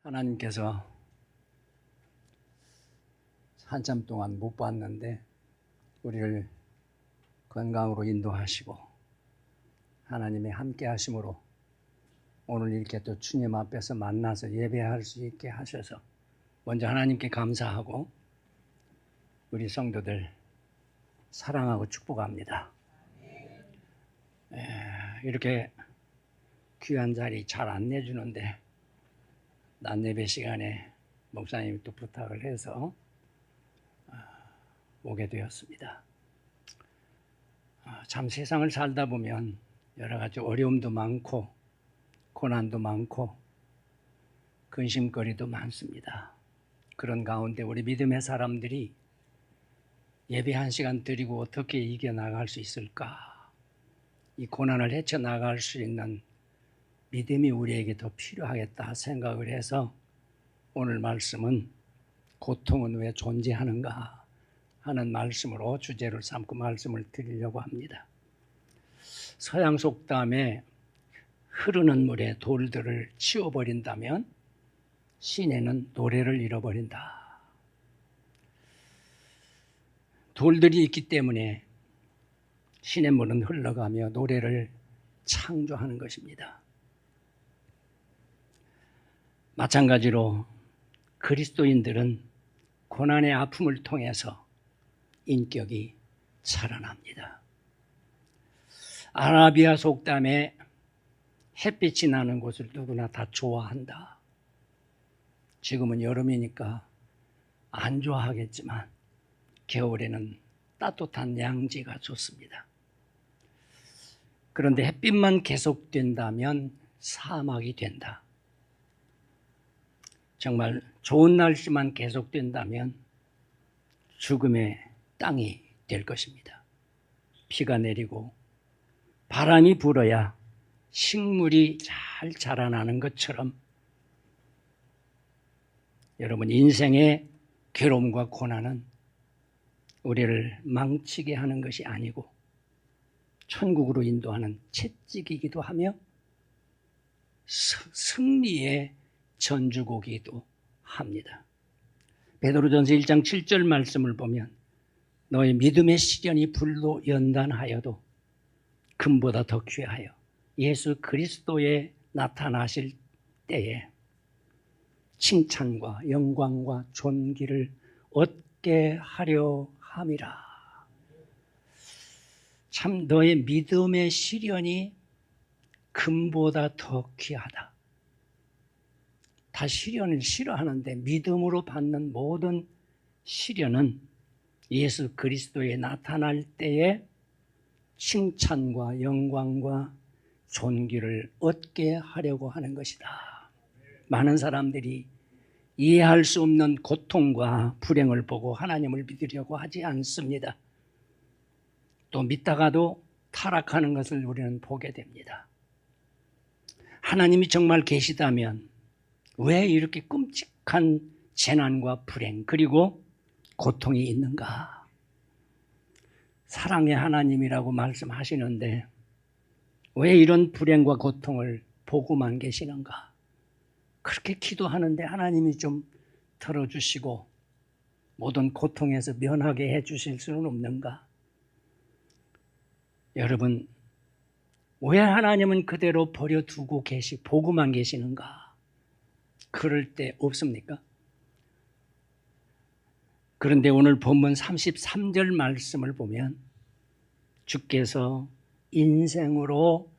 하나님께서 한참 동안 못 봤는데 우리를 건강으로 인도하시고 하나님의 함께 하심으로 오늘 이렇게 또 주님 앞에서 만나서 예배할 수 있게 하셔서 먼저 하나님께 감사하고 우리 성도들 사랑하고 축복합니다. 이렇게 귀한 자리 잘 안 내주는데 낮 예배 시간에 목사님이 또 부탁을 해서 오게 되었습니다. 참 세상을 살다 보면 여러 가지 어려움도 많고 고난도 많고 근심거리도 많습니다. 그런 가운데 우리 믿음의 사람들이 예배 한 시간 드리고 어떻게 이겨나갈 수 있을까? 이 고난을 헤쳐나갈 수 있는 믿음이 우리에게 더 필요하겠다 생각을 해서 오늘 말씀은 고통은 왜 존재하는가 하는 말씀으로 주제를 삼고 말씀을 드리려고 합니다. 서양 속담에 흐르는 물에 돌들을 치워버린다면 시내는 노래를 잃어버린다. 돌들이 있기 때문에 시냇물은 흘러가며 노래를 창조하는 것입니다. 마찬가지로 그리스도인들은 고난의 아픔을 통해서 인격이 살아납니다. 아라비아 속담에 햇빛이 나는 곳을 누구나 다 좋아한다. 지금은 여름이니까 안 좋아하겠지만 겨울에는 따뜻한 양지가 좋습니다. 그런데 햇빛만 계속된다면 사막이 된다. 정말 좋은 날씨만 계속된다면 죽음의 땅이 될 것입니다. 비가 내리고 바람이 불어야 식물이 잘 자라나는 것처럼 여러분, 인생의 괴로움과 고난은 우리를 망치게 하는 것이 아니고 천국으로 인도하는 채찍이기도 하며 승리의 전주곡이기도 합니다. 베드로전서 1장 7절 말씀을 보면 너의 믿음의 시련이 불로 연단하여도 금보다 더 귀하여 예수 그리스도에 나타나실 때에 칭찬과 영광과 존귀를 얻게 하려 함이라. 참 너의 믿음의 시련이 금보다 더 귀하다. 다 시련을 싫어하는데 믿음으로 받는 모든 시련은 예수 그리스도에 나타날 때에 칭찬과 영광과 존귀를 얻게 하려고 하는 것이다. 많은 사람들이 이해할 수 없는 고통과 불행을 보고 하나님을 믿으려고 하지 않습니다. 또 믿다가도 타락하는 것을 우리는 보게 됩니다. 하나님이 정말 계시다면 왜 이렇게 끔찍한 재난과 불행 그리고 고통이 있는가? 사랑의 하나님이라고 말씀하시는데 왜 이런 불행과 고통을 보고만 계시는가? 그렇게 기도하는데 하나님이 좀 들어주시고 모든 고통에서 면하게 해주실 수는 없는가? 여러분, 왜 하나님은 그대로 버려두고 보고만 계시는가? 그럴 때 없습니까? 그런데 오늘 본문 33절 말씀을 보면 주께서 인생으로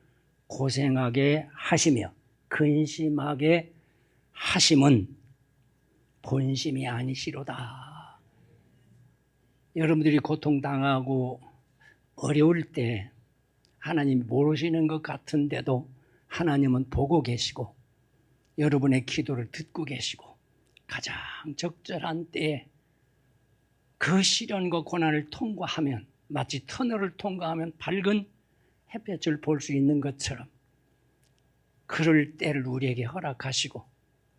고생하게 하시며 근심하게 하심은 본심이 아니시로다. 여러분들이 고통당하고 어려울 때 하나님이 모르시는 것 같은데도 하나님은 보고 계시고 여러분의 기도를 듣고 계시고 가장 적절한 때에 그 시련과 고난을 통과하면 마치 터널을 통과하면 밝은 햇볕을 볼 수 있는 것처럼 그럴 때를 우리에게 허락하시고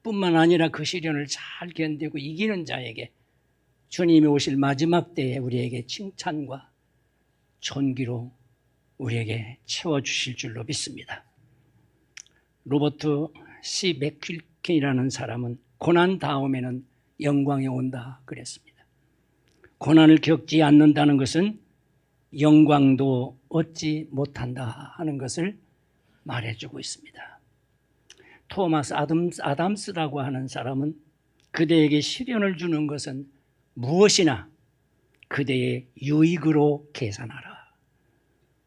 뿐만 아니라 그 시련을 잘 견디고 이기는 자에게 주님이 오실 마지막 때에 우리에게 칭찬과 존귀로 우리에게 채워주실 줄로 믿습니다. 로버트 C. 스킨이라는 사람은 고난 다음에는 영광이 온다 그랬습니다. 고난을 겪지 않는다는 것은 영광도 얻지 못한다 하는 것을 말해주고 있습니다. 토마스 아담스라고 하는 사람은 그대에게 시련을 주는 것은 무엇이나 그대의 유익으로 계산하라.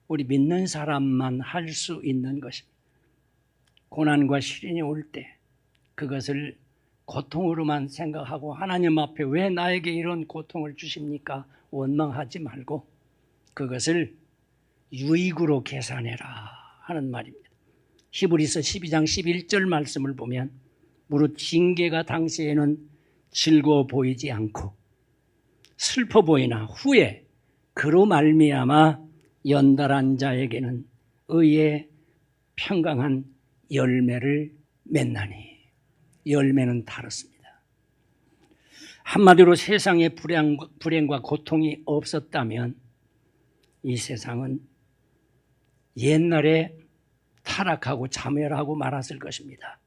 우리 믿는 사람만 할 수 있는 것입니다. 고난과 시련이 올 때 그것을 고통으로만 생각하고 하나님 앞에 왜 나에게 이런 고통을 주십니까? 원망하지 말고 그것을 유익으로 계산해라 하는 말입니다. 히브리서 12장 11절 말씀을 보면 무릇 징계가 당시에는 즐거워 보이지 않고 슬퍼 보이나 후에 그로 말미암아 연달한 자에게는 의의 평강한 열매를 맺나니. 열매는 다릅니다. 한마디로 세상에 불행과 고통이 없었다면 이 세상은 옛날에 타락하고 자멸하고 말았을 것입니다.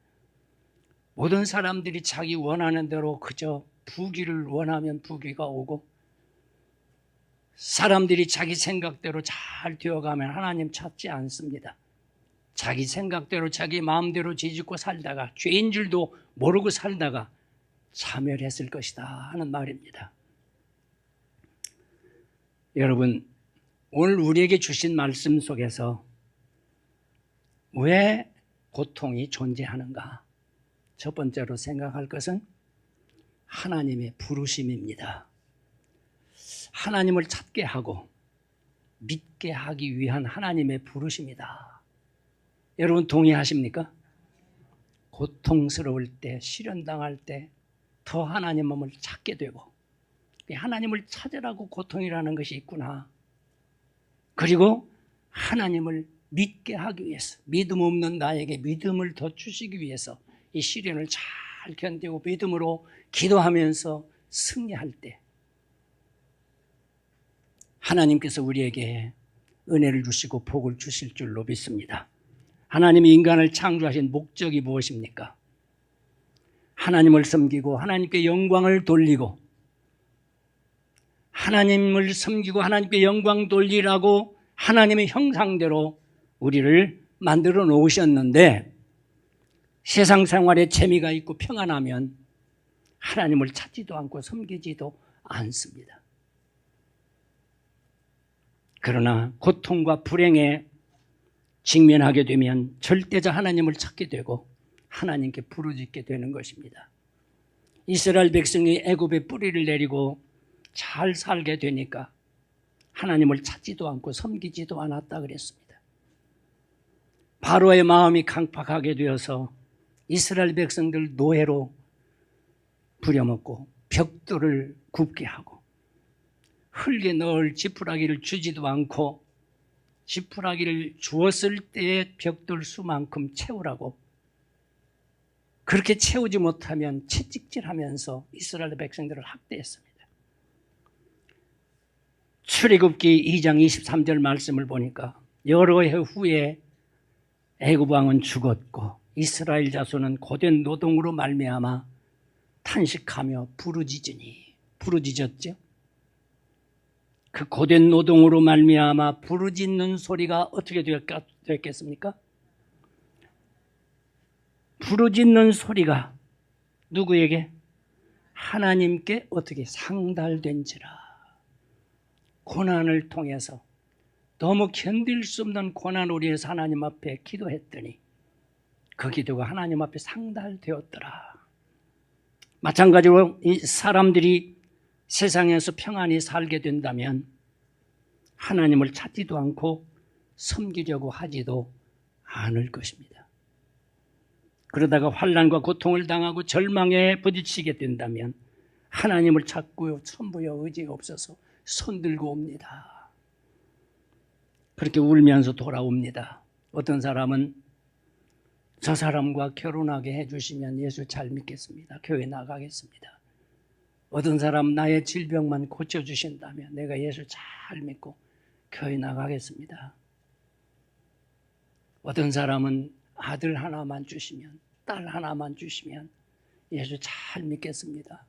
모든 사람들이 자기 원하는 대로 그저 부귀를 원하면 부귀가 오고 사람들이 자기 생각대로 잘 되어가면 하나님 찾지 않습니다. 자기 생각대로 자기 마음대로 지짓고 살다가 죄인 줄도 모르고 살다가 자멸했을 것이다 하는 말입니다. 여러분, 오늘 우리에게 주신 말씀 속에서 왜 고통이 존재하는가? 첫 번째로 생각할 것은 하나님의 부르심입니다. 하나님을 찾게 하고 믿게 하기 위한 하나님의 부르심이다. 여러분 동의하십니까? 고통스러울 때, 시련당할 때 더 하나님을 찾게 되고 하나님을 찾으라고 고통이라는 것이 있구나. 그리고 하나님을 믿게 하기 위해서, 믿음 없는 나에게 믿음을 더 주시기 위해서 이 시련을 잘 견디고 믿음으로 기도하면서 승리할 때 하나님께서 우리에게 은혜를 주시고 복을 주실 줄로 믿습니다. 하나님이 인간을 창조하신 목적이 무엇입니까? 하나님을 섬기고 하나님께 영광을 돌리고 하나님을 섬기고 하나님께 영광 돌리라고 하나님의 형상대로 우리를 만들어 놓으셨는데 세상 생활에 재미가 있고 평안하면 하나님을 찾지도 않고 섬기지도 않습니다. 그러나 고통과 불행에 직면하게 되면 절대적 하나님을 찾게 되고 하나님께 부르짖게 되는 것입니다. 이스라엘 백성이 애굽에 뿌리를 내리고 잘 살게 되니까 하나님을 찾지도 않고 섬기지도 않았다 그랬습니다. 바로의 마음이 강팍하게 되어서 이스라엘 백성들 노예로 부려먹고 벽돌을 굽게 하고 흙에 넣을 지푸라기를 주지도 않고 지푸라기를 주었을 때의 벽돌 수만큼 채우라고 그렇게 채우지 못하면 채찍질하면서 이스라엘 백성들을 학대했습니다. 출애굽기 2장 23절 말씀을 보니까 여러 해 후에 애굽 왕은 죽었고 이스라엘 자손은 고된 노동으로 말미암아 탄식하며 부르짖었죠. 그 고된 노동으로 말미암아 부르짖는 소리가 어떻게 됐겠습니까? 부르짖는 소리가 누구에게? 하나님께 어떻게 상달된지라. 고난을 통해서 너무 견딜 수 없는 고난을 위해서 하나님 앞에 기도했더니 그 기도가 하나님 앞에 상달되었더라. 마찬가지로 이 사람들이 세상에서 평안히 살게 된다면 하나님을 찾지도 않고 섬기려고 하지도 않을 것입니다. 그러다가 환난과 고통을 당하고 절망에 부딪히게 된다면 하나님을 찾고요, 천부여 의지가 없어서 손들고 옵니다. 그렇게 울면서 돌아옵니다. 어떤 사람은 저 사람과 결혼하게 해주시면 예수 잘 믿겠습니다. 교회 나가겠습니다. 어떤 사람은 나의 질병만 고쳐주신다면 내가 예수 잘 믿고 교회 나가겠습니다. 어떤 사람은 아들 하나만 주시면 딸 하나만 주시면 예수 잘 믿겠습니다.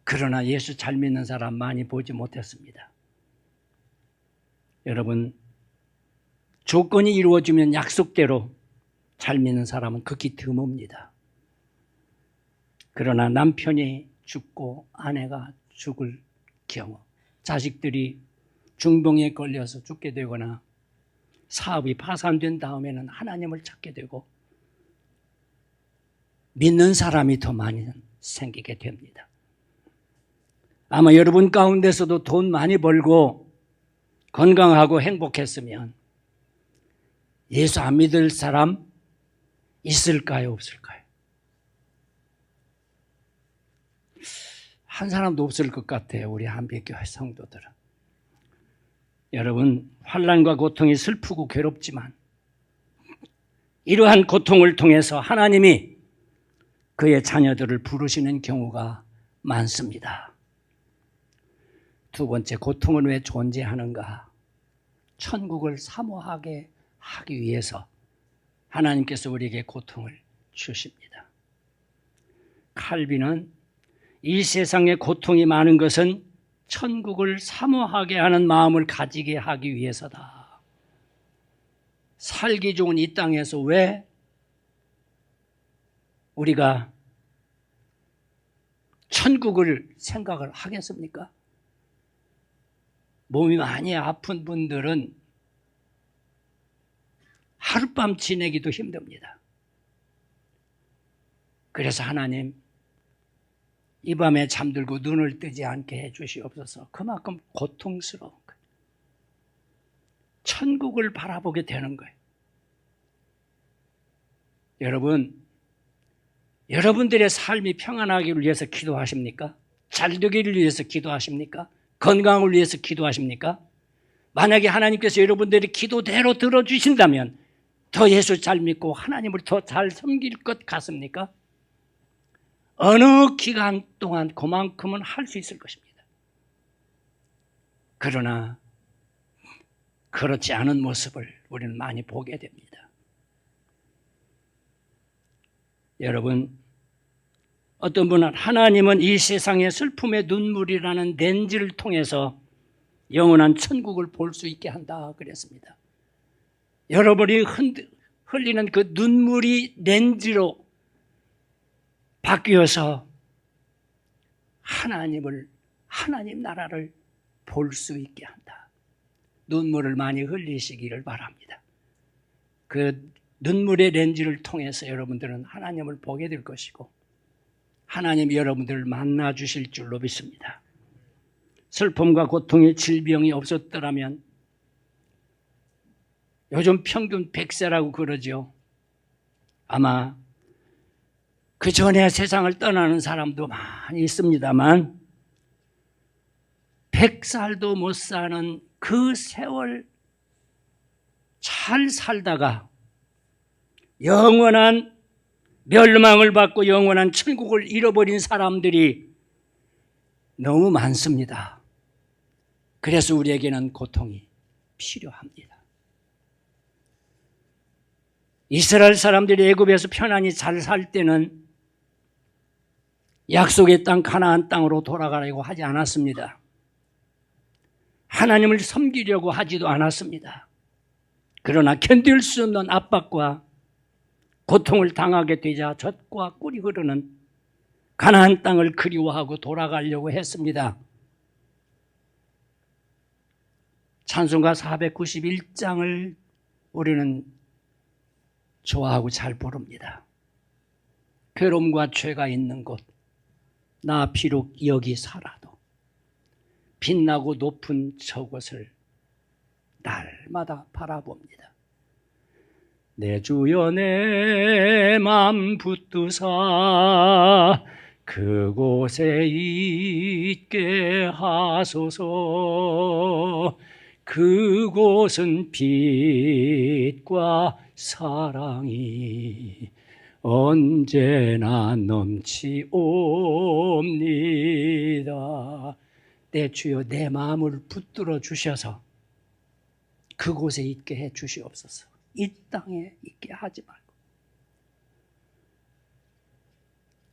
그러나 예수 잘 믿는 사람 많이 보지 못했습니다. 여러분, 조건이 이루어지면 약속대로 잘 믿는 사람은 극히 드뭅니다. 그러나 남편이 죽고 아내가 죽을 경우, 자식들이 중병에 걸려서 죽게 되거나 사업이 파산된 다음에는 하나님을 찾게 되고 믿는 사람이 더 많이 생기게 됩니다. 아마 여러분 가운데서도 돈 많이 벌고 건강하고 행복했으면 예수 안 믿을 사람 있을까요, 없을까요? 한 사람도 없을 것 같아요, 우리 한빛교회 성도들은. 여러분, 환난과 고통이 슬프고 괴롭지만 이러한 고통을 통해서 하나님이 그의 자녀들을 부르시는 경우가 많습니다. 두 번째, 고통은 왜 존재하는가? 천국을 사모하게 하기 위해서 하나님께서 우리에게 고통을 주십니다. 칼빈은 이 세상에 고통이 많은 것은 천국을 사모하게 하는 마음을 가지게 하기 위해서다. 살기 좋은 이 땅에서 왜 우리가 천국을 생각을 하겠습니까? 몸이 많이 아픈 분들은 하룻밤 지내기도 힘듭니다. 그래서 하나님, 이 밤에 잠들고 눈을 뜨지 않게 해주시옵소서. 그만큼 고통스러운 거예요. 천국을 바라보게 되는 거예요. 여러분, 여러분들의 삶이 평안하기를 위해서 기도하십니까? 잘 되기를 위해서 기도하십니까? 건강을 위해서 기도하십니까? 만약에 하나님께서 여러분들의 기도대로 들어주신다면 더 예수 잘 믿고 하나님을 더 잘 섬길 것 같습니까? 어느 기간 동안 그만큼은 할 수 있을 것입니다. 그러나 그렇지 않은 모습을 우리는 많이 보게 됩니다. 여러분, 어떤 분은 하나님은 이 세상의 슬픔의 눈물이라는 렌즈를 통해서 영원한 천국을 볼 수 있게 한다 그랬습니다. 여러분이 흘리는 그 눈물이 렌즈로 바뀌어서 하나님 나라를 볼 수 있게 한다. 눈물을 많이 흘리시기를 바랍니다. 그 눈물의 렌즈를 통해서 여러분들은 하나님을 보게 될 것이고 하나님이 여러분들을 만나 주실 줄로 믿습니다. 슬픔과 고통의 질병이 없었더라면 요즘 평균 100세라고 그러죠. 아마 그 전에 세상을 떠나는 사람도 많이 있습니다만 100살도 못 사는 그 세월 잘 살다가 영원한 멸망을 받고 영원한 천국을 잃어버린 사람들이 너무 많습니다. 그래서 우리에게는 고통이 필요합니다. 이스라엘 사람들이 애굽에서 편안히 잘 살 때는 약속의 땅 가나안 땅으로 돌아가려고 하지 않았습니다. 하나님을 섬기려고 하지도 않았습니다. 그러나 견딜 수 없는 압박과 고통을 당하게 되자 젖과 꿀이 흐르는 가나안 땅을 그리워하고 돌아가려고 했습니다. 찬송가 491장을 우리는 좋아하고 잘 부릅니다. 괴로움과 죄가 있는 곳, 나 비록 여기 살아도 빛나고 높은 저곳을 날마다 바라봅니다. 내 주여 내 맘 붙드사 그곳에 있게 하소서. 그곳은 빛과 사랑이 언제나 넘치옵니다. 내 주여 내 마음을 붙들어 주셔서 그곳에 있게 해 주시옵소서. 이 땅에 있게 하지 말고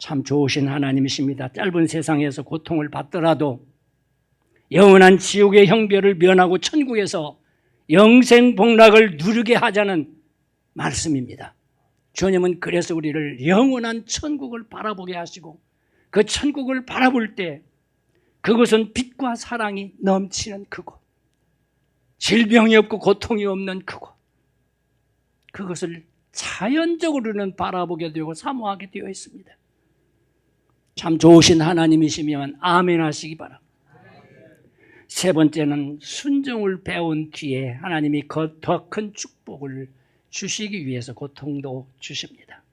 참 좋으신 하나님이십니다. 짧은 세상에서 고통을 받더라도 영원한 지옥의 형벌을 면하고 천국에서 영생 복락을 누리게 하자는 말씀입니다. 주님은 그래서 우리를 영원한 천국을 바라보게 하시고 그 천국을 바라볼 때 그것은 빛과 사랑이 넘치는 그곳, 질병이 없고 고통이 없는 그곳, 그것을 자연적으로는 바라보게 되고 사모하게 되어 있습니다. 참 좋으신 하나님이시면 아멘 하시기 바랍니다. 세 번째는 순종을 배운 뒤에 하나님이 더 큰 축복을 주시기 위해서 고통도 주십니다.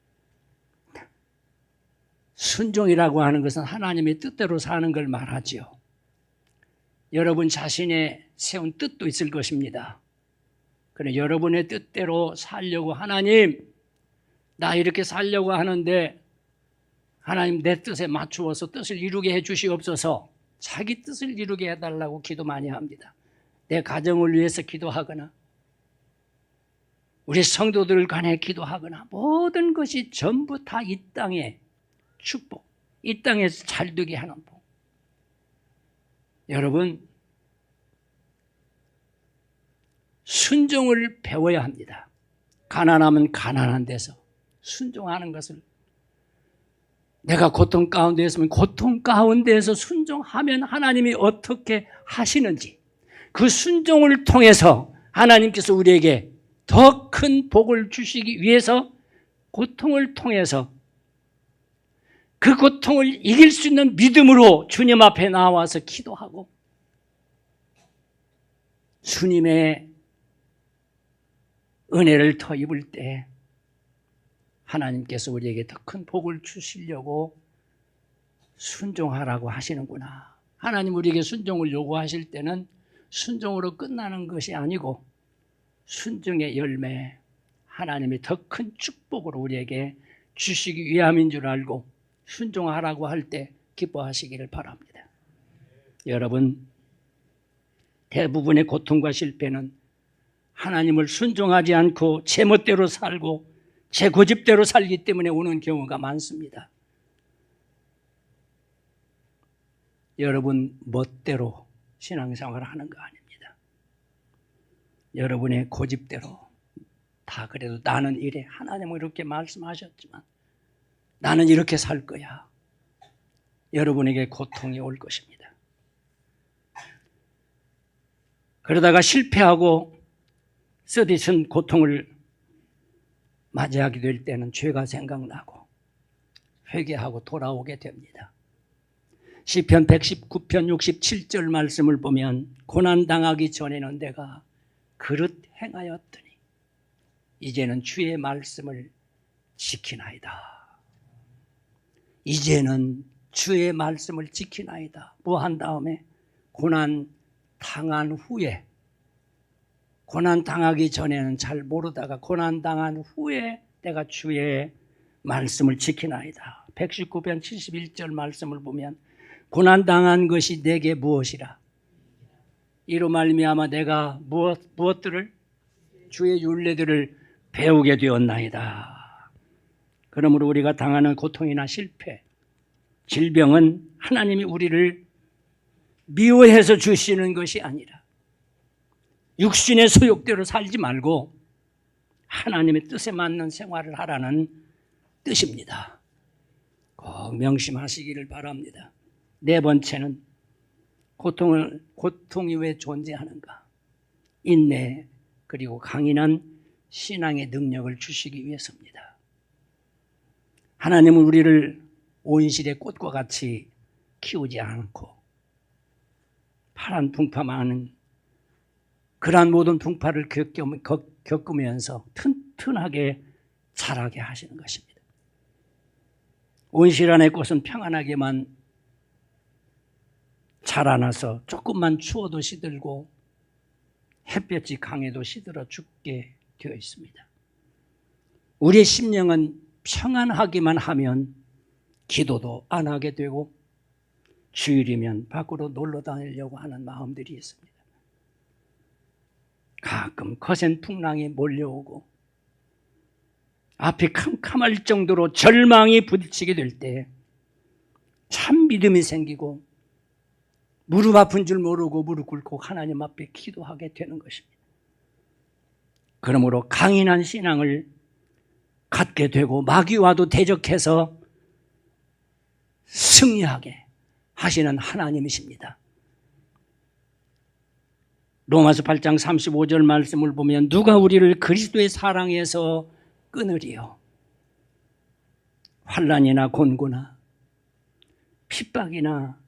순종이라고 하는 것은 하나님의 뜻대로 사는 걸 말하지요. 여러분 자신의 세운 뜻도 있을 것입니다. 그래 여러분의 뜻대로 살려고 하나님 나 이렇게 살려고 하는데 하나님 내 뜻에 맞추어서 뜻을 이루게 해 주시옵소서. 자기 뜻을 이루게 해달라고 기도 많이 합니다. 내 가정을 위해서 기도하거나 우리 성도들을 관해 기도하거나 모든 것이 전부 다 이 땅의 축복, 이 땅에서 잘 되게 하는 복. 여러분 순종을 배워야 합니다. 가난하면 가난한 데서 순종하는 것을, 내가 고통 가운데 있으면 고통 가운데에서 순종하면 하나님이 어떻게 하시는지, 그 순종을 통해서 하나님께서 우리에게 더 큰 복을 주시기 위해서 고통을 통해서 그 고통을 이길 수 있는 믿음으로 주님 앞에 나와서 기도하고 주님의 은혜를 더 입을 때 하나님께서 우리에게 더 큰 복을 주시려고 순종하라고 하시는구나. 하나님 우리에게 순종을 요구하실 때는 순종으로 끝나는 것이 아니고 순종의 열매, 하나님이 더 큰 축복으로 우리에게 주시기 위함인 줄 알고 순종하라고 할 때 기뻐하시기를 바랍니다. 여러분, 대부분의 고통과 실패는 하나님을 순종하지 않고 제 멋대로 살고 제 고집대로 살기 때문에 오는 경우가 많습니다. 여러분 멋대로 신앙생활을 하는 거 아닙니다. 여러분의 고집대로 다 그래도 나는 이래, 하나님은 이렇게 말씀하셨지만 나는 이렇게 살 거야. 여러분에게 고통이 올 것입니다. 그러다가 실패하고 쓰디쓴 고통을 맞이하게 될 때는 죄가 생각나고 회개하고 돌아오게 됩니다. 시편 119편 67절 말씀을 보면 고난당하기 전에는 내가 그릇 행하였더니 이제는 주의 말씀을 지키나이다. 이제는 주의 말씀을 지키나이다. 뭐 한 다음에 고난 당한 후에, 고난 당하기 전에는 잘 모르다가 고난 당한 후에 내가 주의 말씀을 지키나이다. 119편 71절 말씀을 보면 고난 당한 것이 내게 무엇이라? 이로 말미암아 내가 무엇들을? 주의 율례들을 배우게 되었나이다. 그러므로 우리가 당하는 고통이나 실패, 질병은 하나님이 우리를 미워해서 주시는 것이 아니라 육신의 소욕대로 살지 말고 하나님의 뜻에 맞는 생활을 하라는 뜻입니다. 꼭 명심하시기를 바랍니다. 네 번째는 고통이 왜 존재하는가? 인내 그리고 강인한 신앙의 능력을 주시기 위해서입니다. 하나님은 우리를 온실의 꽃과 같이 키우지 않고 파란 풍파 많은 그러한 모든 풍파를 겪으면서 튼튼하게 자라게 하시는 것입니다. 온실 안의 꽃은 평안하게만 자라나서 조금만 추워도 시들고 햇볕이 강해도 시들어 죽게 되어 있습니다. 우리의 심령은 평안하기만 하면 기도도 안 하게 되고 주일이면 밖으로 놀러 다니려고 하는 마음들이 있습니다. 가끔 거센 풍랑이 몰려오고 앞이 캄캄할 정도로 절망이 부딪히게 될 때 참 믿음이 생기고 무릎 아픈 줄 모르고 무릎 꿇고 하나님 앞에 기도하게 되는 것입니다. 그러므로 강인한 신앙을 갖게 되고 마귀와도 대적해서 승리하게 하시는 하나님이십니다. 로마서 8장 35절 말씀을 보면 누가 우리를 그리스도의 사랑에서 끊으리요? 환난이나 곤고나 핍박이나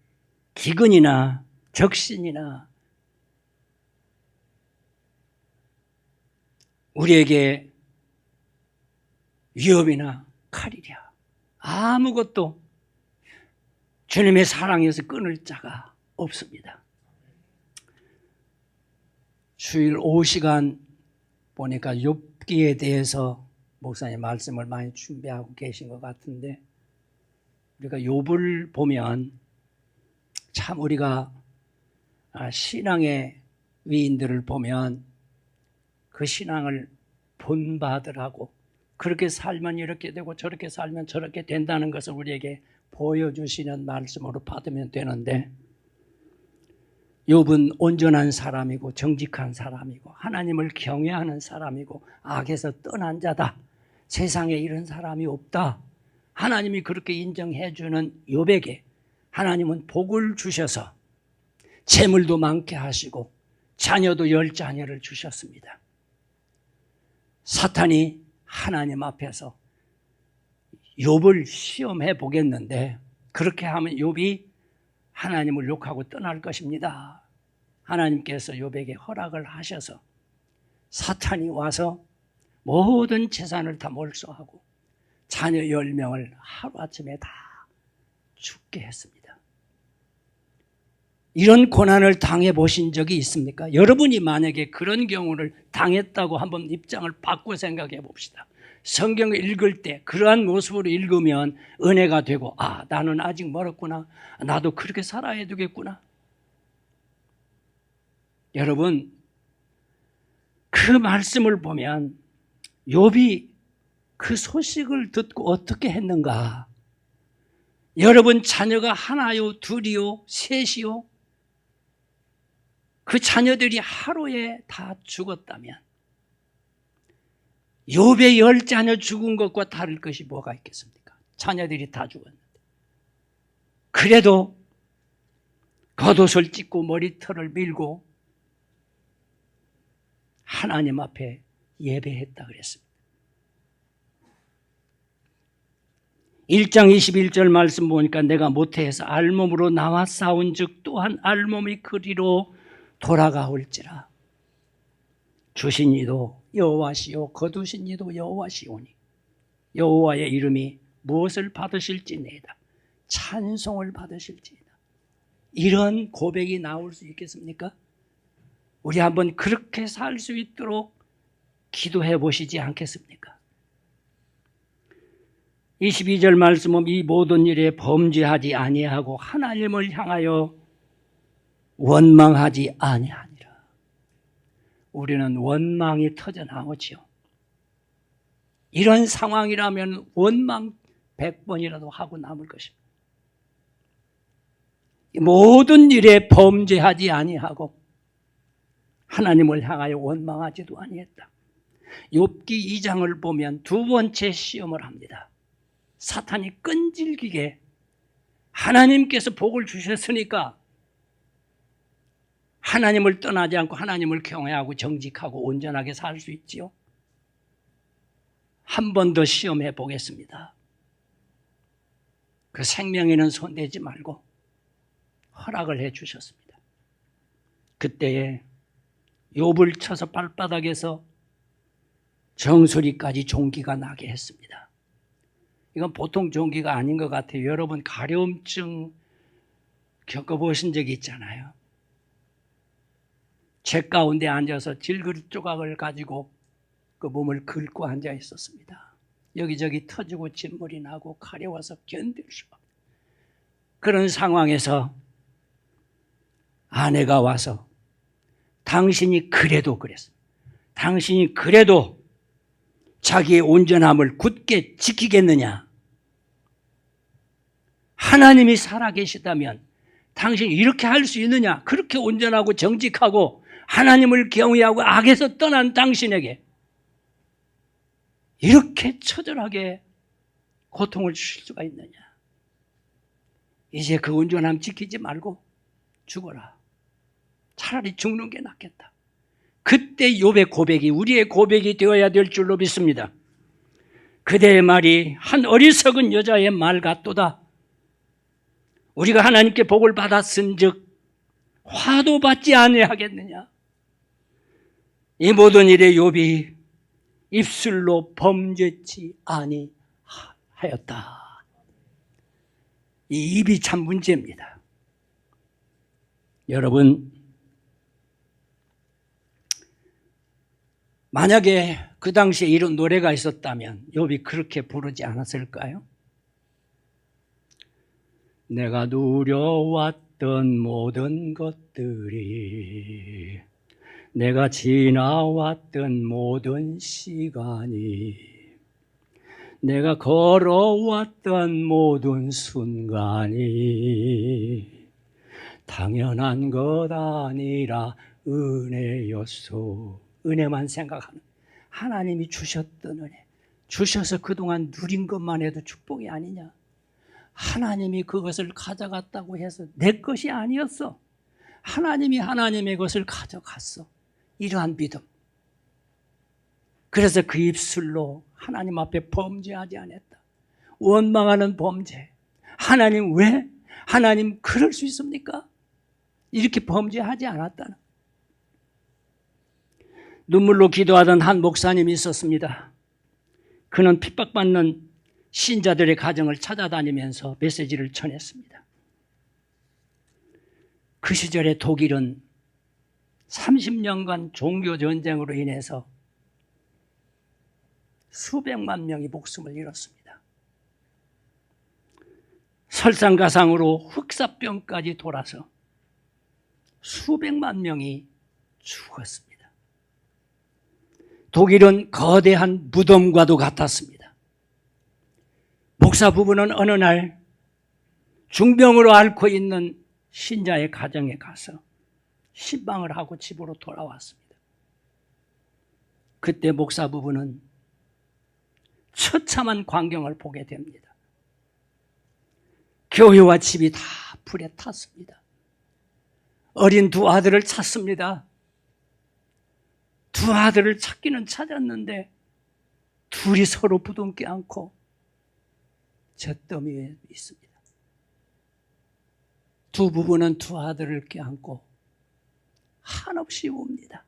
기근이나 적신이나 우리에게 위협이나 칼이랴. 아무것도 주님의 사랑에서 끊을 자가 없습니다. 주일 오후 시간 보니까 욥기에 대해서 목사님 말씀을 많이 준비하고 계신 것 같은데, 우리가 욥을 보면 참 우리가 신앙의 위인들을 보면 그 신앙을 본받으라고, 그렇게 살면 이렇게 되고 저렇게 살면 저렇게 된다는 것을 우리에게 보여주시는 말씀으로 받으면 되는데, 욥은 온전한 사람이고 정직한 사람이고 하나님을 경외하는 사람이고 악에서 떠난 자다. 세상에 이런 사람이 없다. 하나님이 그렇게 인정해 주는 욥에게 하나님은 복을 주셔서 재물도 많게 하시고 자녀도 10자녀를 주셨습니다. 사탄이 하나님 앞에서 욥을 시험해 보겠는데, 그렇게 하면 욥이 하나님을 욕하고 떠날 것입니다. 하나님께서 욥에게 허락을 하셔서 사탄이 와서 모든 재산을 다 몰수하고 자녀 10명을 하루아침에 다 죽게 했습니다. 이런 고난을 당해보신 적이 있습니까? 여러분이 만약에 그런 경우를 당했다고 한번 입장을 바꿔 생각해 봅시다. 성경을 읽을 때 그러한 모습으로 읽으면 은혜가 되고, 나는 아직 멀었구나, 나도 그렇게 살아야 되겠구나. 여러분, 그 말씀을 보면 욥이 그 소식을 듣고 어떻게 했는가? 여러분 자녀가 하나요, 둘이요, 셋이요? 그 자녀들이 하루에 다 죽었다면 욥의 10자녀 죽은 것과 다를 것이 뭐가 있겠습니까? 자녀들이 다 죽었는데. 그래도 겉옷을 찢고 머리털을 밀고 하나님 앞에 예배했다 그랬습니다. 1장 21절 말씀 보니까 내가 모태에서 알몸으로 나와 싸운 즉 또한 알몸이 그리로 돌아가올지라. 주신 이도 여호와시요 거두신 이도 여호와시오니 여호와의 이름이 무엇을 받으실지내이다. 찬송을 받으실지이다. 이런 고백이 나올 수 있겠습니까? 우리 한번 그렇게 살 수 있도록 기도해 보시지 않겠습니까? 22절 말씀은 이 모든 일에 범죄하지 아니하고 하나님을 향하여 원망하지 아니하니라. 우리는 원망이 터져나오지요. 이런 상황이라면 원망 100번이라도 하고 남을 것입니다. 모든 일에 범죄하지 아니하고 하나님을 향하여 원망하지도 아니했다. 욥기 2장을 보면 두 번째 시험을 합니다. 사탄이 끈질기게 하나님께서 복을 주셨으니까 하나님을 떠나지 않고 하나님을 경외하고 정직하고 온전하게 살 수 있지요. 한 번 더 시험해 보겠습니다. 그 생명에는 손대지 말고 허락을 해 주셨습니다. 그때에 욥을 쳐서 발바닥에서 정수리까지 종기가 나게 했습니다. 이건 보통 종기가 아닌 것 같아요. 여러분 가려움증 겪어보신 적이 있잖아요. 책 가운데 앉아서 질그릇 조각을 가지고 그 몸을 긁고 앉아 있었습니다. 여기저기 터지고 진물이 나고 가려워서 견딜 수가 없어요. 그런 상황에서 아내가 와서 당신이 그래도 그랬습니다. 당신이 그래도 자기의 온전함을 굳게 지키겠느냐? 하나님이 살아계시다면 당신이 이렇게 할 수 있느냐? 그렇게 온전하고 정직하고 하나님을 경외하고 악에서 떠난 당신에게 이렇게 처절하게 고통을 주실 수가 있느냐? 이제 그 온전함 지키지 말고 죽어라. 차라리 죽는 게 낫겠다. 그때 욥의 고백이 우리의 고백이 되어야 될 줄로 믿습니다. 그대의 말이 한 어리석은 여자의 말 같도다. 우리가 하나님께 복을 받았은즉 화도 받지 아니하겠느냐. 이 모든 일에 욥이 입술로 범죄치 아니하였다. 이 입이 참 문제입니다. 여러분, 만약에 그 당시에 이런 노래가 있었다면 욥이 그렇게 부르지 않았을까요? 내가 누려왔던 모든 것들이, 내가 지나왔던 모든 시간이, 내가 걸어왔던 모든 순간이 당연한 것 아니라 은혜였소. 은혜만 생각하는, 하나님이 주셨던 은혜, 주셔서 그동안 누린 것만 해도 축복이 아니냐. 하나님이 그것을 가져갔다고 해서 내 것이 아니었어. 하나님이 하나님의 것을 가져갔어. 이러한 믿음. 그래서 그 입술로 하나님 앞에 범죄하지 않았다. 원망하는 범죄. 하나님 왜? 하나님 그럴 수 있습니까? 이렇게 범죄하지 않았다는. 눈물로 기도하던 한 목사님이 있었습니다. 그는 핍박받는 신자들의 가정을 찾아다니면서 메시지를 전했습니다. 그 시절에 독일은 30년간 종교전쟁으로 인해서 수백만 명이 목숨을 잃었습니다. 설상가상으로 흑사병까지 돌아서 수백만 명이 죽었습니다. 독일은 거대한 무덤과도 같았습니다. 목사 부부는 어느 날 중병으로 앓고 있는 신자의 가정에 가서 신방을 하고 집으로 돌아왔습니다. 그때 목사 부부는 처참한 광경을 보게 됩니다. 교회와 집이 다 불에 탔습니다. 어린 두 아들을 찾습니다. 두 아들을 찾기는 찾았는데 둘이 서로 부둥켜 안고 잿더미 위에 있습니다. 두 부부는 두 아들을 껴안고 한없이 웁니다.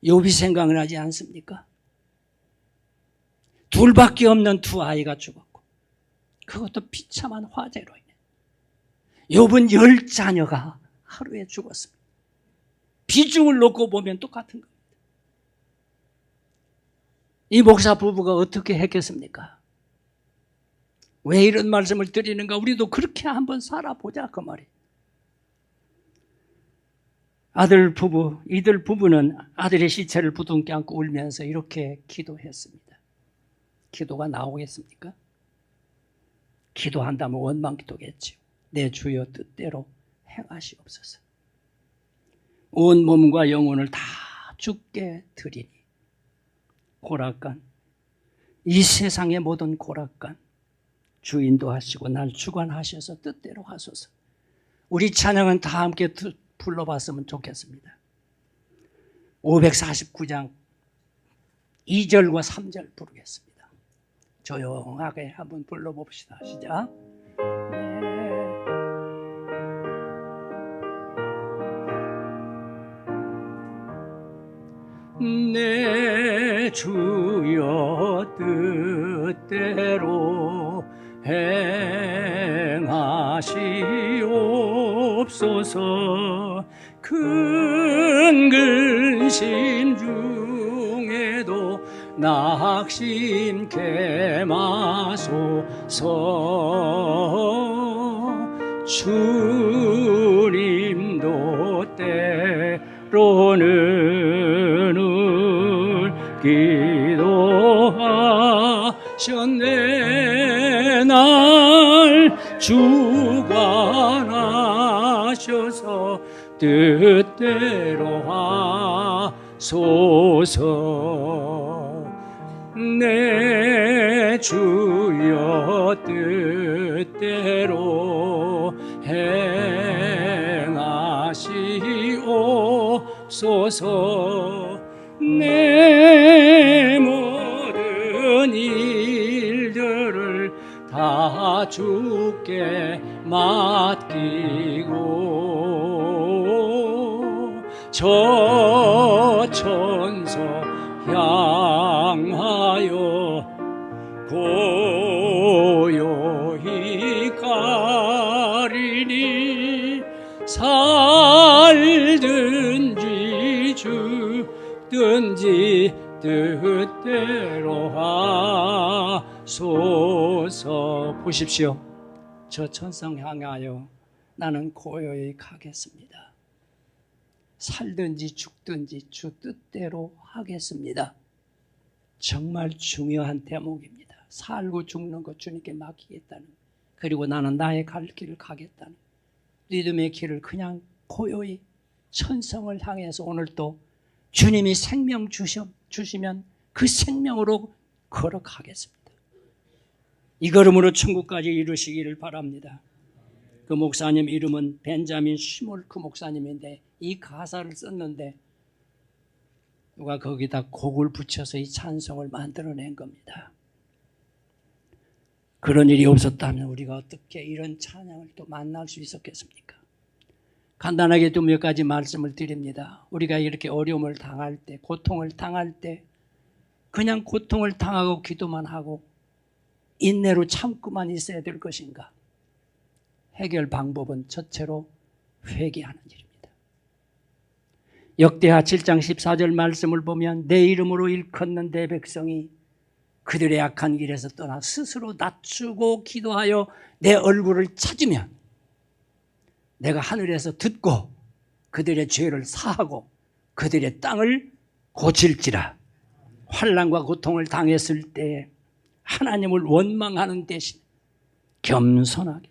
욥이 생각을 하지 않습니까? 둘밖에 없는 두 아이가 죽었고 그것도 비참한 화재로 인해 욥은 10자녀가 하루에 죽었습니다. 비중을 놓고 보면 똑같은 겁니다. 이 목사 부부가 어떻게 했겠습니까? 왜 이런 말씀을 드리는가? 우리도 그렇게 한번 살아보자 그 말이에요. 이들 부부는 아들의 시체를 부둥켜 안고 울면서 이렇게 기도했습니다. 기도가 나오겠습니까? 기도한다면 원망 기도겠죠. 내 주여 뜻대로 행하시옵소서. 온 몸과 영혼을 다 주께 드리니 고락간, 이 세상의 모든 고락간 주 인도하시고 날 주관하셔서 뜻대로 하소서. 우리 찬양은 다 함께 불러봤으면 좋겠습니다. 549장 2절과 3절 부르겠습니다. 조용하게 한번 불러봅시다. 시작. 내 주여 뜻대로 행하시옵소서. 큰 근심 중에도 낙심케 마소서. 주님도 때로는 기도하셨네. 날 주관하셔서 뜻대로 하소서. 내 주여 뜻대로 행하시옵소서. 내 모든 일들을 다 주께 맡기고 저 천서 향하여 고요히 가리니 살든지 죽든지 뜻대로 하소서. 보십시오. 저 천성 향하여 나는 고요히 가겠습니다. 살든지 죽든지 주 뜻대로 하겠습니다. 정말 중요한 대목입니다. 살고 죽는 것 주님께 맡기겠다는, 그리고 나는 나의 갈 길을 가겠다는 믿음의 길을 그냥 고요히 천성을 향해서 오늘도 주님이 생명 주시면 그 생명으로 걸어가겠습니다. 이 걸음으로 천국까지 이루시기를 바랍니다. 그 목사님 이름은 벤자민 쉬몰크 목사님인데 이 가사를 썼는데 누가 거기다 곡을 붙여서 이 찬송을 만들어낸 겁니다. 그런 일이 없었다면 우리가 어떻게 이런 찬양을 또 만날 수 있었겠습니까? 간단하게 또 몇 가지 말씀을 드립니다. 우리가 이렇게 어려움을 당할 때, 고통을 당할 때 그냥 고통을 당하고 기도만 하고 인내로 참고만 있어야 될 것인가? 해결 방법은 첫째로 회개하는 일입니다. 역대하 7장 14절 말씀을 보면 내 이름으로 일컫는 내 백성이 그들의 악한 길에서 떠나 스스로 낮추고 기도하여 내 얼굴을 찾으면 내가 하늘에서 듣고 그들의 죄를 사하고 그들의 땅을 고칠지라. 환난과 고통을 당했을 때 하나님을 원망하는 대신 겸손하게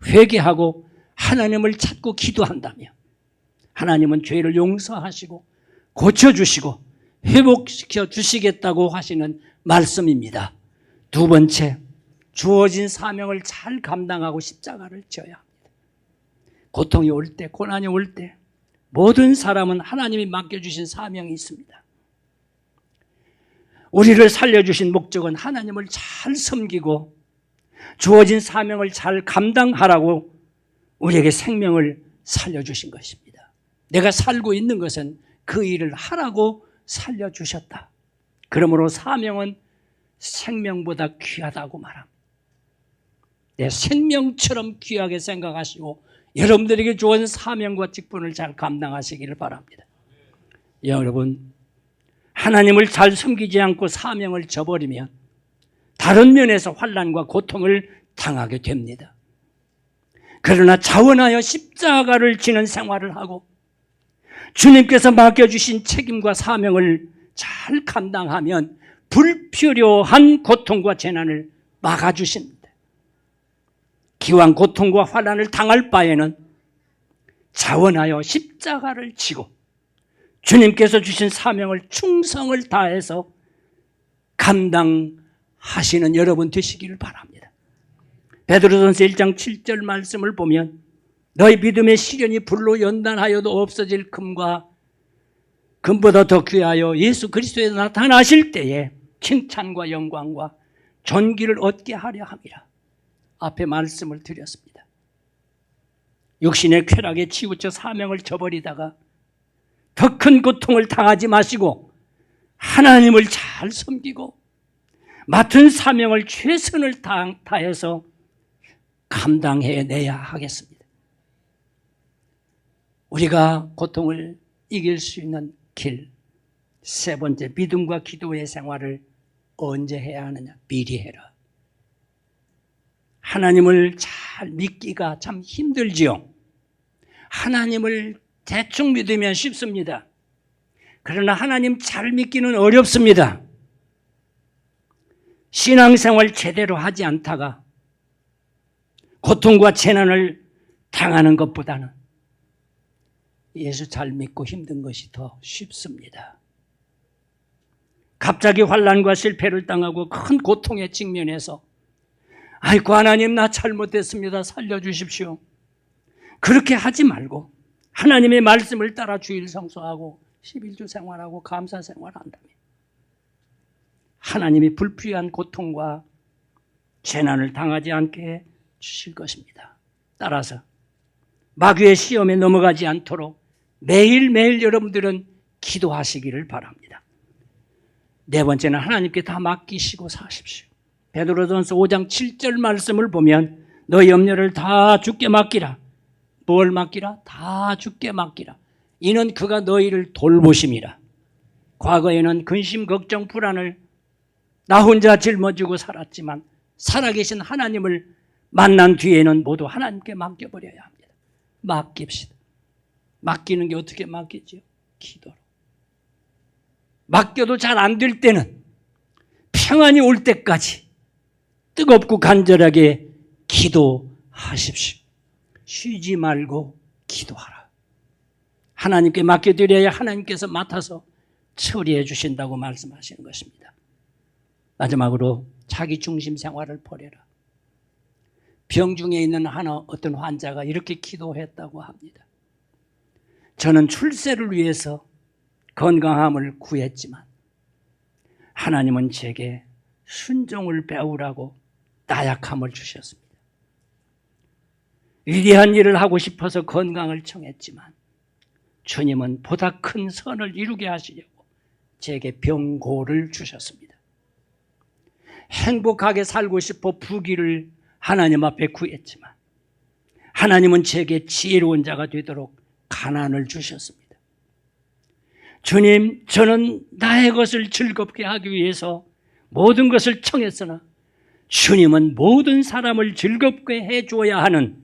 회개하고 하나님을 찾고 기도한다면 하나님은 죄를 용서하시고 고쳐주시고 회복시켜 주시겠다고 하시는 말씀입니다. 두 번째, 주어진 사명을 잘 감당하고 십자가를 져야 합니다. 고통이 올 때, 고난이 올 때 모든 사람은 하나님이 맡겨주신 사명이 있습니다. 우리를 살려주신 목적은 하나님을 잘 섬기고 주어진 사명을 잘 감당하라고 우리에게 생명을 살려주신 것입니다. 내가 살고 있는 것은 그 일을 하라고 살려주셨다. 그러므로 사명은 생명보다 귀하다고 말합니다. 내 생명처럼 귀하게 생각하시고 여러분들에게 주어진 사명과 직분을 잘 감당하시기를 바랍니다. 여러분, 하나님을 잘 섬기지 않고 사명을 저버리면 다른 면에서 환난과 고통을 당하게 됩니다. 그러나 자원하여 십자가를 지는 생활을 하고 주님께서 맡겨주신 책임과 사명을 잘 감당하면 불필요한 고통과 재난을 막아주십니다. 기왕 고통과 환난을 당할 바에는 자원하여 십자가를 지고 주님께서 주신 사명을 충성을 다해서 감당하시는 여러분 되시기를 바랍니다. 베드로전서 1장 7절 말씀을 보면 너희 믿음의 시련이 불로 연단하여도 없어질 금보다 더 귀하여 예수 그리스도에 나타나실 때에 칭찬과 영광과 존귀를 얻게 하려 함이라. 앞에 말씀을 드렸습니다. 육신의 쾌락에 치우쳐 사명을 저버리다가 더 큰 고통을 당하지 마시고 하나님을 잘 섬기고 맡은 사명을 최선을 다해서 감당해내야 하겠습니다. 우리가 고통을 이길 수 있는 길, 세 번째, 믿음과 기도의 생활을 언제 해야 하느냐? 미리 해라. 하나님을 잘 믿기가 참 힘들지요. 하나님을 대충 믿으면 쉽습니다. 그러나 하나님 잘 믿기는 어렵습니다. 신앙생활 제대로 하지 않다가 고통과 재난을 당하는 것보다는 예수 잘 믿고 힘든 것이 더 쉽습니다. 갑자기 환난과 실패를 당하고 큰 고통에 직면해서 아이고 하나님 나 잘못했습니다. 살려주십시오. 그렇게 하지 말고 하나님의 말씀을 따라 주일 성수하고 11주 생활하고 감사 생활한다면 하나님이 불필요한 고통과 재난을 당하지 않게 주실 것입니다. 따라서 마귀의 시험에 넘어가지 않도록 매일매일 여러분들은 기도하시기를 바랍니다. 네 번째는 하나님께 다 맡기시고 사십시오. 베드로전서 5장 7절 말씀을 보면 너희 염려를 다 주께 맡기라. 뭘 맡기라? 다 주께 맡기라. 이는 그가 너희를 돌보심이라. 과거에는 근심, 걱정, 불안을 나 혼자 짊어지고 살았지만 살아계신 하나님을 만난 뒤에는 모두 하나님께 맡겨버려야 합니다. 맡깁시다. 맡기는 게 어떻게 맡기죠? 기도로. 맡겨도 잘 안 될 때는 평안이 올 때까지 뜨겁고 간절하게 기도하십시오. 쉬지 말고 기도하라. 하나님께 맡겨드려야 하나님께서 맡아서 처리해 주신다고 말씀하시는 것입니다. 마지막으로 자기 중심 생활을 버려라. 병중에 있는 어떤 환자가 이렇게 기도했다고 합니다. 저는 출세를 위해서 건강함을 구했지만 하나님은 제게 순종을 배우라고 나약함을 주셨습니다. 위대한 일을 하고 싶어서 건강을 청했지만 주님은 보다 큰 선을 이루게 하시려고 제게 병고를 주셨습니다. 행복하게 살고 싶어 부귀를 하나님 앞에 구했지만 하나님은 제게 지혜로운 자가 되도록 가난을 주셨습니다. 주님, 저는 나의 것을 즐겁게 하기 위해서 모든 것을 청했으나 주님은 모든 사람을 즐겁게 해줘야 하는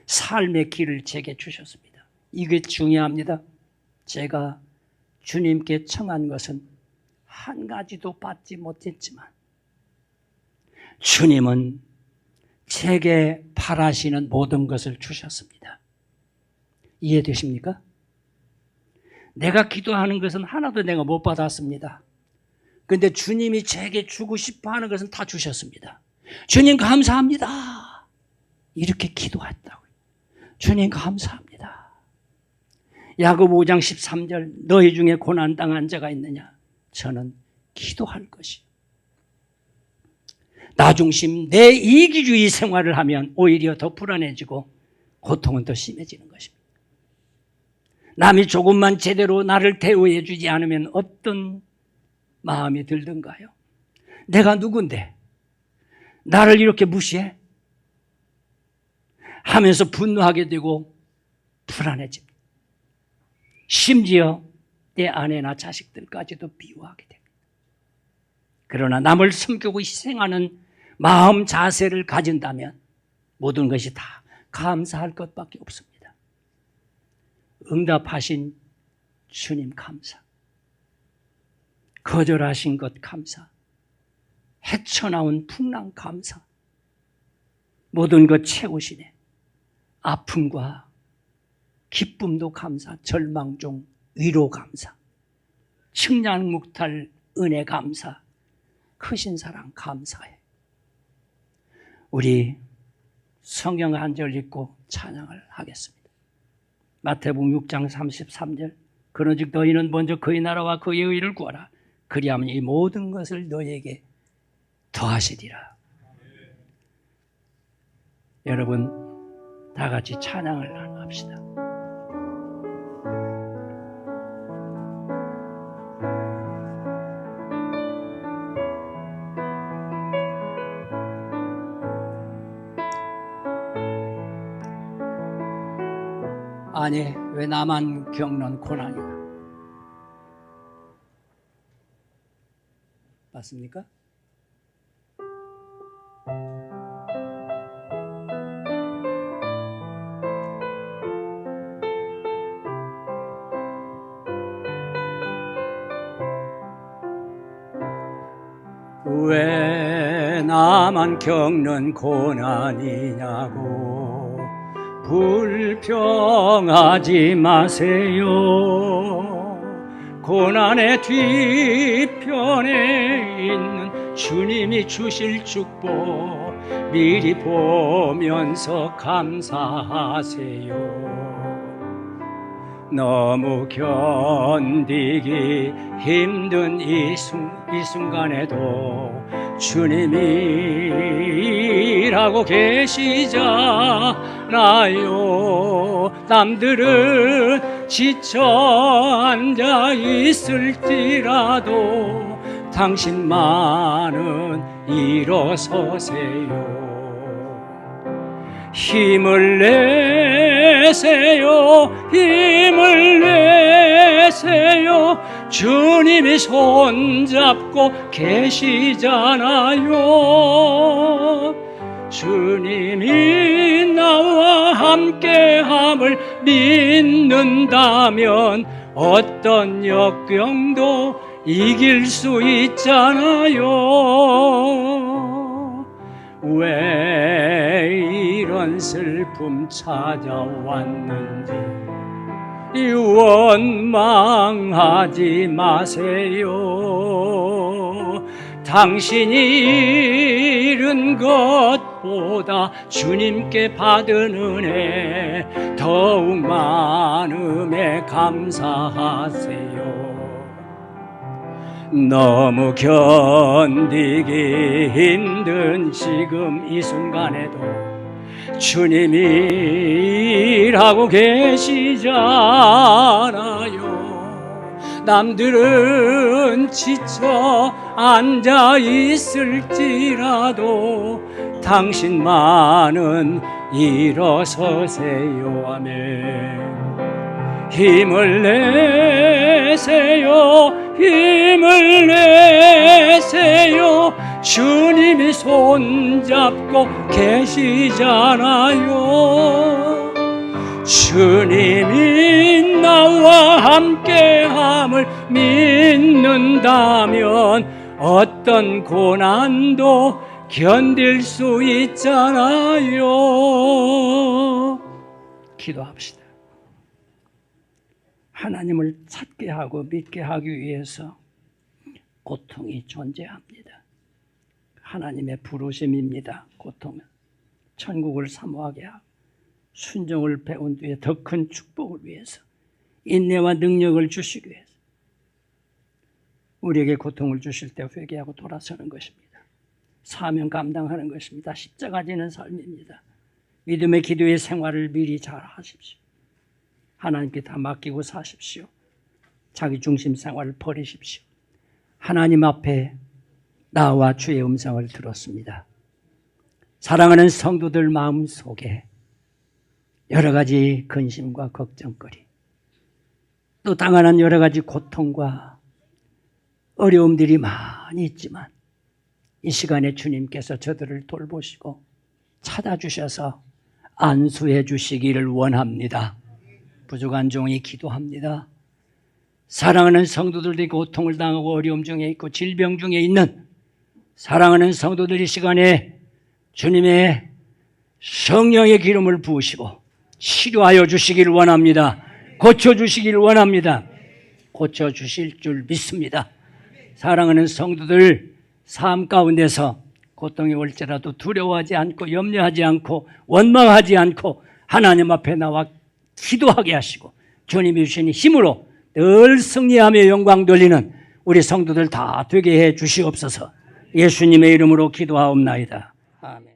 삶의 길을 제게 주셨습니다. 이게 중요합니다. 제가 주님께 청한 것은 한 가지도 받지 못했지만 주님은 제게 바라시는 모든 것을 주셨습니다. 이해되십니까? 내가 기도하는 것은 하나도 내가 못 받았습니다. 그런데 주님이 제게 주고 싶어 하는 것은 다 주셨습니다. 주님 감사합니다. 이렇게 기도했다고요. 주님 감사합니다. 야고보 5장 13절 너희 중에 고난당한 자가 있느냐? 저는 기도할 것이요. 나 중심 내 이기주의 생활을 하면 오히려 더 불안해지고 고통은 더 심해지는 것입니다. 남이 조금만 제대로 나를 대우해 주지 않으면 어떤 마음이 들던가요? 내가 누군데 나를 이렇게 무시해? 하면서 분노하게 되고 불안해집니다. 심지어 내 아내나 자식들까지도 미워하게 됩니다. 그러나 남을 섬기고 희생하는 마음 자세를 가진다면 모든 것이 다 감사할 것밖에 없습니다. 응답하신 주님 감사, 거절하신 것 감사, 헤쳐나온 풍랑 감사, 모든 것 채우시네. 아픔과 기쁨도 감사, 절망 중 위로 감사, 측량묵탈 은혜 감사, 크신 사랑 감사해. 우리 성경 한 절 읽고 찬양을 하겠습니다. 마태복음 6장 33절 그런즉 너희는 먼저 그의 나라와 그의 의를 구하라. 그리하면 이 모든 것을 너희에게 더하시리라. 여러분 다 같이 찬양을 합시다. 아니 왜 나만 겪는 고난이냐? 맞습니까? 왜 나만 겪는 고난이냐고 불평하지 마세요. 고난의 뒤편에 있는 주님이 주실 축복 미리 보면서 감사하세요. 너무 견디기 힘든 이 순간에도 주님이 일하고 계시잖아요. 남들은 지쳐 앉아 있을지라도 당신만은 일어서세요. 힘을 내세요. 힘을 내세요. 주님이 손잡고 계시잖아요. 주님이 나와 함께함을 믿는다면 어떤 역경도 이길 수 있잖아요. 왜 이런 슬픔 찾아왔는지 원망하지 마세요. 당신이 잃은 것보다 주님께 받은 은혜 더욱 많음에 감사하세요. 너무 견디기 힘든 지금 이 순간에도 주님이 일하고 계시잖아요. 남들은 지쳐 앉아 있을지라도 당신만은 일어서세요. 아멘. 힘을 내세요. 힘을 내세요. 주님이 손잡고 계시잖아요. 주님이 나와 함께함을 믿는다면 어떤 고난도 견딜 수 있잖아요. 기도합시다. 하나님을 찾게 하고 믿게 하기 위해서 고통이 존재합니다. 하나님의 부르심입니다. 고통은 천국을 사모하게 하고 순종을 배운 뒤에 더 큰 축복을 위해서 인내와 능력을 주시기 위해서 우리에게 고통을 주실 때 회개하고 돌아서는 것입니다. 사명 감당하는 것입니다. 십자가 지는 삶입니다. 믿음의 기도의 생활을 미리 잘 하십시오. 하나님께 다 맡기고 사십시오. 자기 중심 생활을 버리십시오. 하나님 앞에 나와 주의 음성을 들었습니다. 사랑하는 성도들 마음속에 여러 가지 근심과 걱정거리, 또 당하는 여러 가지 고통과 어려움들이 많이 있지만 이 시간에 주님께서 저들을 돌보시고 찾아주셔서 안수해 주시기를 원합니다. 부족한 종이 기도합니다. 사랑하는 성도들이 고통을 당하고 어려움 중에 있고 질병 중에 있는 사랑하는 성도들이 시간에 주님의 성령의 기름을 부으시고 치료하여 주시기를 원합니다. 고쳐주시기를 원합니다. 고쳐주실 줄 믿습니다. 사랑하는 성도들 삶 가운데서 고통이 올지라도 두려워하지 않고 염려하지 않고 원망하지 않고 하나님 앞에 나와 기도하게 하시고 주님이 주신 힘으로 늘 승리하며 영광 돌리는 우리 성도들 다 되게 해 주시옵소서. 예수님의 이름으로 기도하옵나이다. 아멘.